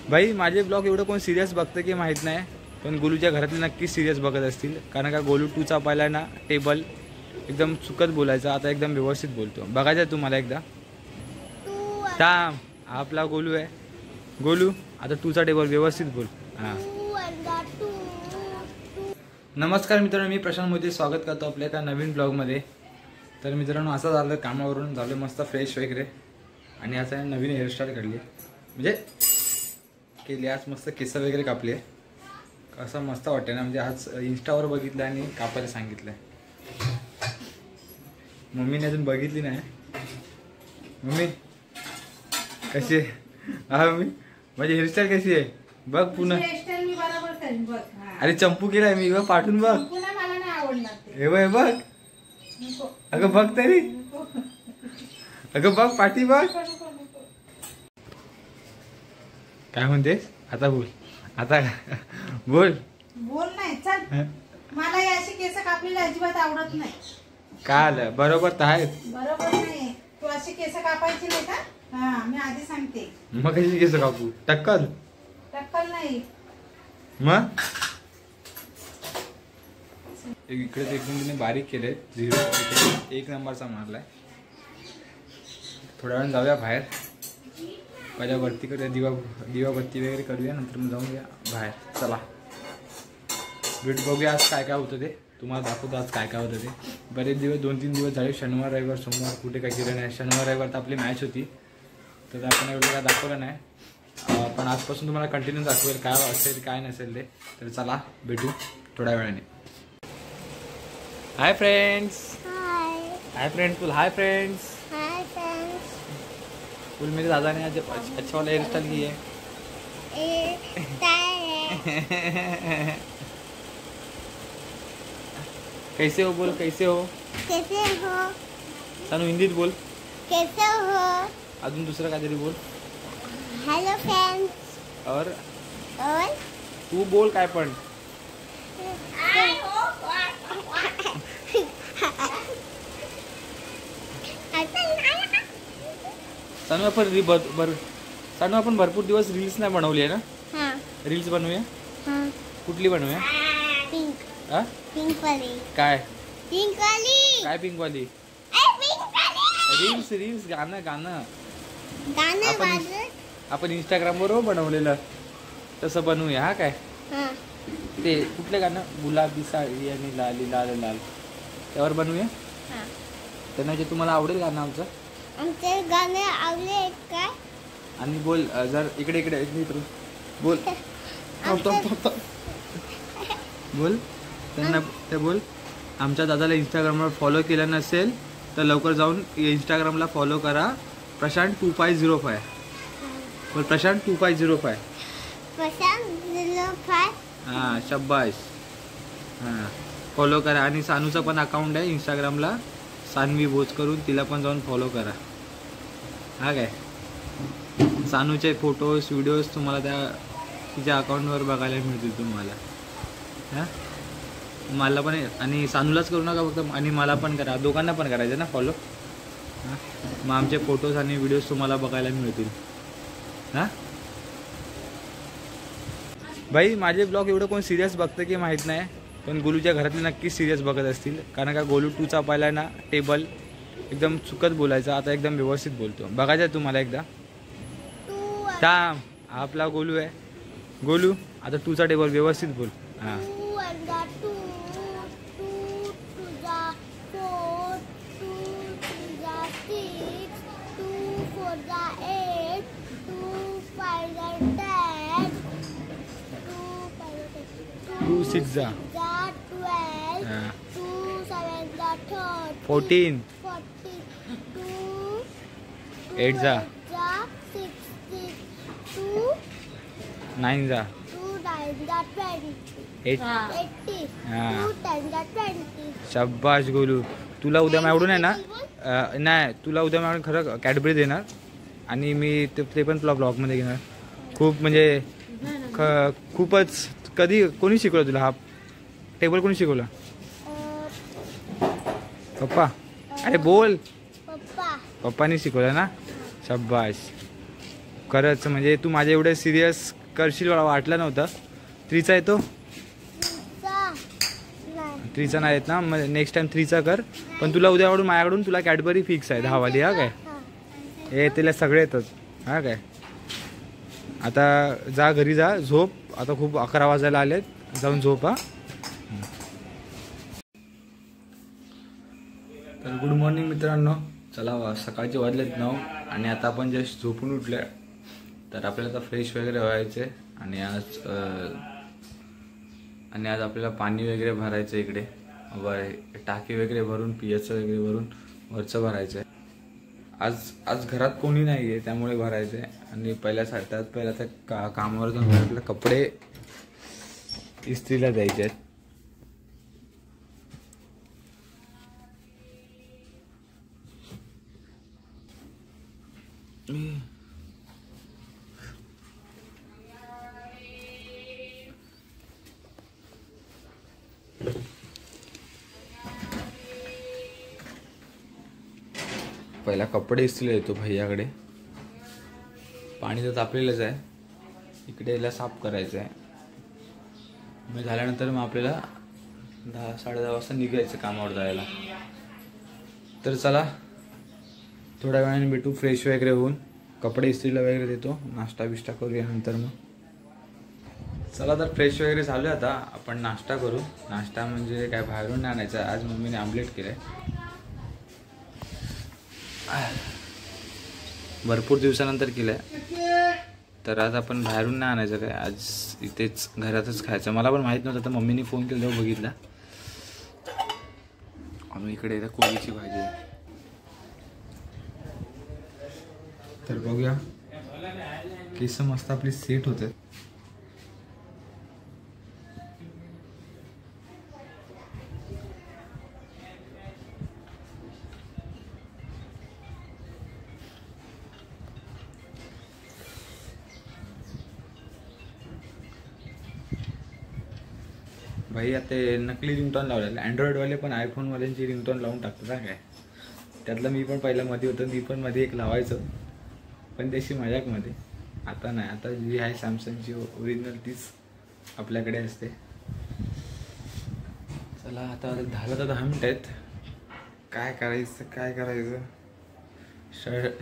भाई माझे ब्लॉग एवढं कोण सिरियस बघतं की माहीत नाही, पण गोलूच्या घरातले नक्कीच सिरियस बघत असतील. कारण का गोलू 2चा पहिला ना टेबल एकदम चुकत बोलायचा, आता एकदम व्यवस्थित बोलतो. बघायचं आहे तुम्हाला एकदा. थांब, आपला गोलू आहे. गोलू आता 2चा टेबल व्यवस्थित बोल. हां, नमस्कार मित्रांनो, मी प्रशांत मोदी स्वागत करतो आपल्या एका नवीन ब्लॉगमध्ये. तर मित्रांनो, असं झालं कामावरून झालं मस्त फ्रेश वगैरे, आणि आता नवीन हेअरस्टाईल काढली, म्हणजे केली. आज मस्त केस वगैरे कापले. असं मस्त वाटतं ना, म्हणजे आज इंस्टावर बघितलं आणि कापायला सांगितलं. मम्मीने अजून बघितली नाही. मम्मी कशी आहे? हा मम्मी, माझी हेअरस्टाईल कशी आहे बघ पुन्हा. अरे चंपू केलाय मी, बघ पाठवून बघ. हे बघ, हे बघ. अगं बघ तरी, अगं बघ पाठी बघ. काय म्हणतेस आता? बोल आता, बोल. बोल नाही, चल. मला या अशी केस कापलेली अजिबात आवडत नाही. काय आलं? बरोबर तर आहे. बरोबर नाही. तू अशी केस कापायची नाही का? हा, मी आधी सांगते. मग कशी केस कापू? टक्कल? टक्कल नाही. मग इकडे एकदम तिने बारीक केले. 0 1 नंबरचा मारलाय. थोड्या वेळ जाऊया बाहेर, पहिल्या वरती करूया, दिवाबत्ती वगैरे करूया, नंतर मग जाऊया बाहेर. चला भेट, बघूया आज काय काय होतं ते. तुम्हाला दाखवतो आज काय काय होतं ते. बरेच दिवस, 2-3 दिवस झाले, शनिवार रविवार सोमवार कुठे काय केलं नाही. शनिवार रविवार तर आपली मॅच होती, तर आपण एवढं काय दाखवलं नाही. पण आजपासून तुम्हाला कंटिन्यू दाखवेल काय असेल काय नसेल ते. तर चला भेटू थोड्या वेळाने. Hi friends. हाय फ्रेंड्स, बोल हाय फ्रेंड्स. फुल मेरे दादा ने आज अच्छा वाला हेयर स्टाइल की है. कैसे हो? बोल कैसे हो. कैसे हो? सानू हिंदीत बोल. कैसे हो? अजून दुसरं काहीतरी बोल. Hello friends. और और तू बोल काय पण. सानू आपण भरपूर दिवस रील्स नाही बनवली आहे ना. हाँ. रील्स बनवूया. हाँ. कुठली बनवूया? पिंक. हा? पिंक वाली. काय पिंक वाली. काय पिंक वाली? पिंक वाली. रील्स गाणं गाणं आपण इंस्टाग्रामवर बनवलेलं तसं बनवूया. हा काय? हाँ. ते कुठलं गाणं? गुलाबी साडी आणि लाली लाल लाल, त्यावर बनवूया. हाँ. त्यांना जे तुम्हाला आवडेल गाणं आमचं. आमचे गाणे आवडले काय? आणि बोल जर इकडे बोल. बोल त्यांना ते बोल. आमच्या दादाला इंस्टाग्रामवर फॉलो केलं नसेल तर लवकर जाऊन इंस्टाग्रामला फॉलो करा. प्रशांत 2505. बोल प्रशांत 2505. प्रशांत 05. हां शब्बाश. हां फॉलो करा. आणि सानूचं पण अकाउंट आहे इंस्टाग्रामला, सानवी बोच करून, तिला पण जाऊन फॉलो करा. हा काय? सानूचे फोटोज व्हिडिओज तुम्हाला त्या तिच्या अकाउंटवर बघायला मिळतील तुम्हाला. हां मला पण, आणि सानूलाच करू नका फक्त, आणि मला पण करा. दोघांना पण करायचं ना फॉलो. हां मग आमचे फोटोज आणि व्हिडिओज तुम्हाला बघायला मिळतील. हां भाई माझे ब्लॉग एवढं कोण सिरियस बघतं की माहीत नाही, पण गोलूच्या घरातले नक्कीच सिरियस बघत असतील. कारण का गोलू 2चा पहिला ना टेबल एकदम चुकत बोलायचा, आता एकदम व्यवस्थित बोलतो. बघायचं आहे तुम्हाला एकदा. थांब, आपला गोलू आहे. गोलू आता 2चा टेबल व्यवस्थित बोल. हां 2 6 जा 12 2 7 14 8 जा 9 जा 80. शब्बाश गोलू. तुला उद्या मावडून आहे ना. नाही तुला उद्या मावडून खरं कॅडबरी देणार, आणि मी ते पण तुला ब्लॉगमध्ये घेणार. खूप म्हणजे खूपच. कधी कोणी शिकवलं तुला हा टेबल? कोणी शिकवलं? पप्पा. अरे बोल. पप्पानी शिकवलं ना. शब्बाश. खरंच म्हणजे तू माझ्या एवढं सिरियस करशील मला वाटलं नव्हतं. थ्रीचा येतो? थ्रीचा नाही येत ना, मग नेक्स्ट टाइम थ्रीचा कर. पण तुला उद्याकडून माझ्याकडून तुला कॅडबरी फिक्स आहे 10 वाली. हा काय हे तिला सगळे येतात. हा काय आता जा घरी जा, झोप. आता खूप 11 वाजायला आलेत, जाऊन झोप. हा तर गुड मॉर्निंग मित्रांनो. चला सकाळचे वाजलेत 9 आणि आता आपण जस्ट झोपून उठले. तर आपल्याला आता फ्रेश वगैरे व्हायचे आणि आज आपल्याला पाणी वगैरे भरायचं इकडे टाकी वगैरे भरून पियाचं वगैरे भरून वरचं भरायचं आहे. आज घरात कोणी नाही आहे त्यामुळे भरायचं आहे. आणि पहिल्या त्या कामावर जाऊन आपल्याला कपडे इस्त्रीला द्यायचे आहेत. पहिला कपडे इस्त्रीला येतो भैयाकडे. पाणी तर तापलेलंच आहे. इकडे याला साफ करायचं आहे. मग झाल्यानंतर मग आपल्याला 10-10:30 वाजता निघायचं कामावर जायला. तर चला थोड्या वेळाने भेटू. फ्रेश वगैरे होऊन कपडे इस्त्रीला वगैरे देतो. नाश्ता बिष्टा करूया नंतर. मग चला तर फ्रेश वगैरे झालं. आता आपण नाश्ता करू. नाश्ता म्हणजे काय बाहेरून नाही आणायचा. आज मम्मीने आमलेट केलंय. भरपूर दिवसानंतर केलंय. तर आज आपण बाहेरून नाही आणायचं काय, आज इथेच घरातच खायचं. मला पण माहीत नव्हतं, तर मम्मीने फोन केला तेव्हा बघितला. आम्ही इकडे येतं कोबीची भाजी आहे. तर बघूया केस मस्त आपली सेट होते. भाई आता नकली रिंगटोन लावलेलं. अँड्रॉइडवाले पण आयफोनवाल्यांची रिंगटोन लावून टाकतात. काय त्यातलं मी पण पहिला मध्ये होतं. मी पण मध्ये एक लावायचो, पण त्याची मजाकमध्ये. आता नाही. आता जी आहे सॅमसंगची ओरिजिनल तीच आपल्याकडे असते. चला आता झालं तर 10 मिनिट आहेत. काय करायचं.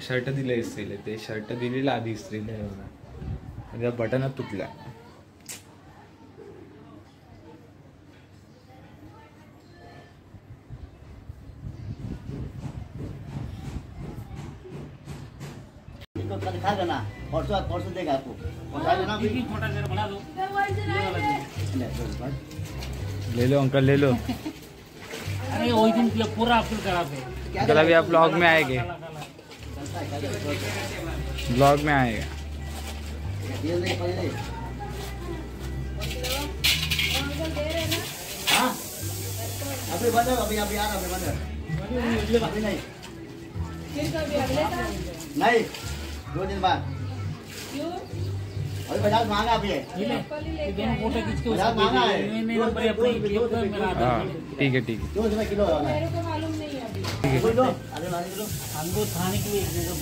शर्ट दिलं इस्त्रीला. ते शर्ट दिलेलं आधी इस्त्रीला बघा. त्या बटनच तुटला. खा ना, परसों देगा आपको। बना दो। ले लो अंकल, ले लो। अरे वही दिन पूरा आपको खराब है। अंकल अभी आप ब्लॉग में आएंगे, ब्लॉग में आएगा। अभी बंद है, अभी आ रहा है, बंद है। अभी नहीं नहीं 2 दिन बाद। क्यों? अभी बाजार महंगा भी है। दोनों फोटो खींच के उसको महंगा है। हाँ ठीक है 2 रुपए किलो है। मेरे को मालूम नहीं है अभी। किलो अरे मान लो हमको खाने के लिए एक जगह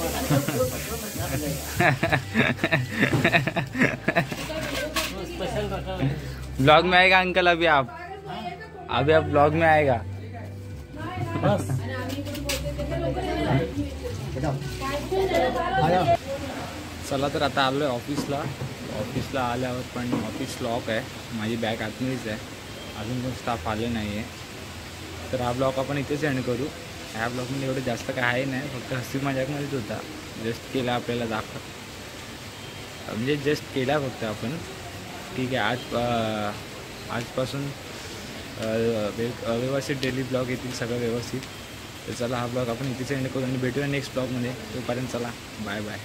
स्पेशल रखा है। ब्लॉग में आएगा अंकल अभी आप ब्लॉग में आएगा। बस चला तर आता आलो आहे ऑफिसला आल्यावर पण ऑफिस लॉक आहे. माझी बॅग आतमध्येच आहे. अजून पण स्टाफ आले नाही आहे. तर हा ब्लॉग आपण इथेच एंड करू. ह्या ब्लॉगमध्ये एवढं जास्त काय आहे नाही, फक्त हसी मजाकमध्येच होता. जस्ट केला आपल्याला म्हणजे जस्ट केला फक्त आपण. ठीक आहे. आजपासून व्यवस्थित डेली ब्लॉग येतील, सगळं व्यवस्थित. तर चला हा ब्लॉग आपण इथेच एंड करू आणि भेटूया नेक्स्ट ब्लॉगमध्ये. तोपर्यंत चला बाय बाय.